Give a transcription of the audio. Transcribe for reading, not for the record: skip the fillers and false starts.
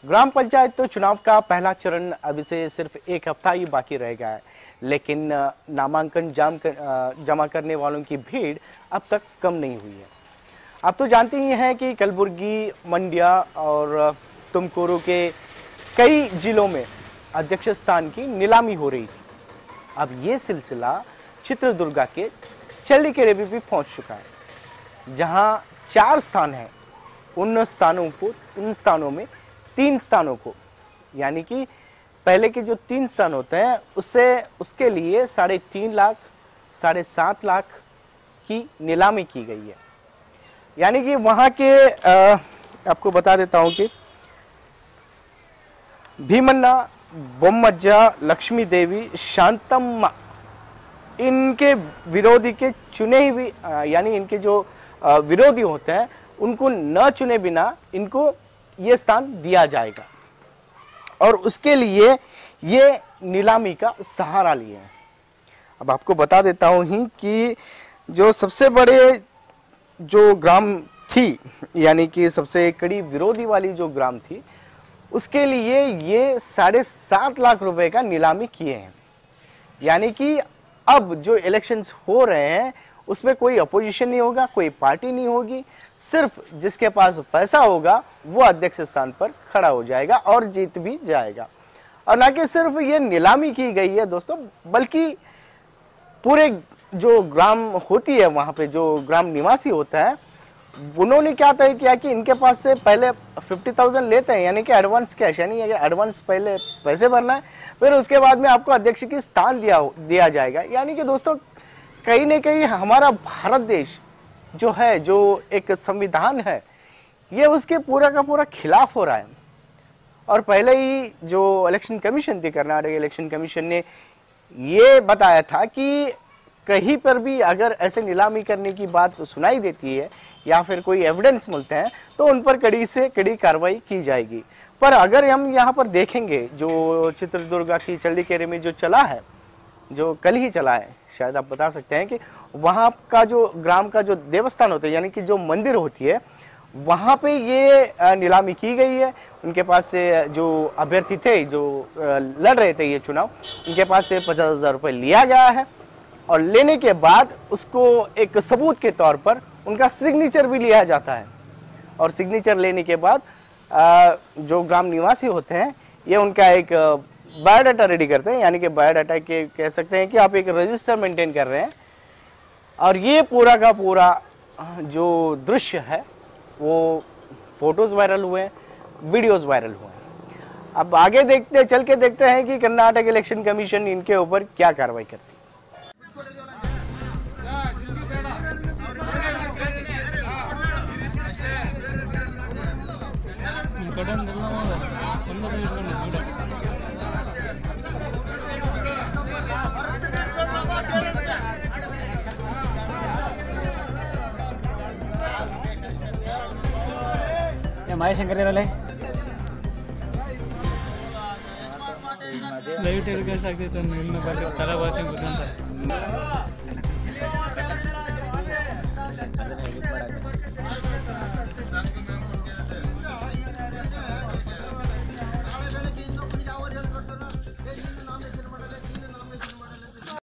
ग्राम पंचायत तो चुनाव का पहला चरण अभी से सिर्फ एक हफ्ता ही बाकी रह गया है, लेकिन नामांकन जमा करने वालों की भीड़ अब तक कम नहीं हुई है। आप तो जानते ही हैं कि कलबुर्गी, मंड्या और तुमकुरू के कई जिलों में अध्यक्ष स्थान की नीलामी हो रही थी। अब ये सिलसिला चित्रदुर्गा के चल्लिकेरे भी पहुंच चुका है, जहां 4 स्थान हैं। उन स्थानों में 3 स्थानों को, यानी कि पहले के जो 3 स्थान होते हैं उसके लिए 3.5 लाख 7.5 लाख की नीलामी की गई है। यानी कि वहाँ के आपको बता देता हूँ कि भीमन्ना, बोम्मज्जा, लक्ष्मी देवी, शांतम्मा, इनके विरोधी के चुने हुए यानी इनके जो विरोधी होते हैं उनको न चुने बिना इनको ये स्थान दिया जाएगा, और उसके लिए ये नीलामी का सहारा लिए हैं। अब आपको बता देता हूँ ही कि जो सबसे बड़े जो ग्राम थी, यानी कि सबसे कड़ी विरोधी वाली जो ग्राम थी, उसके लिए ये 7.5 लाख रुपए का नीलामी किए हैं। यानी कि अब जो इलेक्शंस हो रहे हैं उसमें कोई अपोजिशन नहीं होगा, कोई पार्टी नहीं होगी, सिर्फ जिसके पास पैसा होगा वो अध्यक्ष स्थान पर खड़ा हो जाएगा और जीत भी जाएगा। और ना कि सिर्फ ये नीलामी की गई है दोस्तों, बल्कि पूरे जो ग्राम होती है, वहाँ पे जो ग्राम निवासी होता है, उन्होंने क्या तय किया कि इनके पास से पहले 50,000 लेते हैं, यानी कि एडवांस कैश, यानी एडवांस पहले पैसे भरना है, फिर उसके बाद में आपको अध्यक्ष की स्थान दिया जाएगा। यानी कि दोस्तों कहीं न कहीं हमारा भारत देश जो है, जो एक संविधान है, ये उसके पूरा का पूरा खिलाफ हो रहा है। और पहले ही जो इलेक्शन कमीशन थी, कर्नाटक इलेक्शन कमीशन ने ये बताया था कि कहीं पर भी अगर ऐसे नीलामी करने की बात सुनाई देती है या फिर कोई एविडेंस मिलते हैं तो उन पर कड़ी से कड़ी कार्रवाई की जाएगी। पर अगर हम यहाँ पर देखेंगे, जो चित्रदुर्गा की चल्लिकेरे में जो चला है, जो कल ही चला है, शायद आप बता सकते हैं कि वहाँ का जो ग्राम का जो देवस्थान होता है, यानी कि जो मंदिर होती है, वहाँ पे ये नीलामी की गई है। उनके पास से जो अभ्यर्थी थे, जो लड़ रहे थे ये चुनाव, उनके पास से 50,000 रुपये लिया गया है, और लेने के बाद उसको एक सबूत के तौर पर उनका सिग्नेचर भी लिया जाता है। और सिग्नेचर लेने के बाद जो ग्राम निवासी होते हैं, ये उनका एक बायोडाटा रेडी करते हैं, यानी कि बायोडाटा के कह सकते हैं कि आप एक रजिस्टर मेंटेन कर रहे हैं। और ये पूरा का पूरा जो दृश्य है वो फोटोज वायरल हुए हैं, वीडियोस वायरल हुए हैं। अब आगे चल के देखते हैं कि कर्नाटक इलेक्शन कमीशन इनके ऊपर क्या कार्रवाई करती है। ಮಾಯಶಂಕರ್ ಇರಲ್ಲ ಲೈಟ್ ಎಲ್ಲಿ ಕೆಲಸ ಆಗ್ತೈತೆ ತಲೆ ಭಾಷೆ ಗೊತ್ತಂತ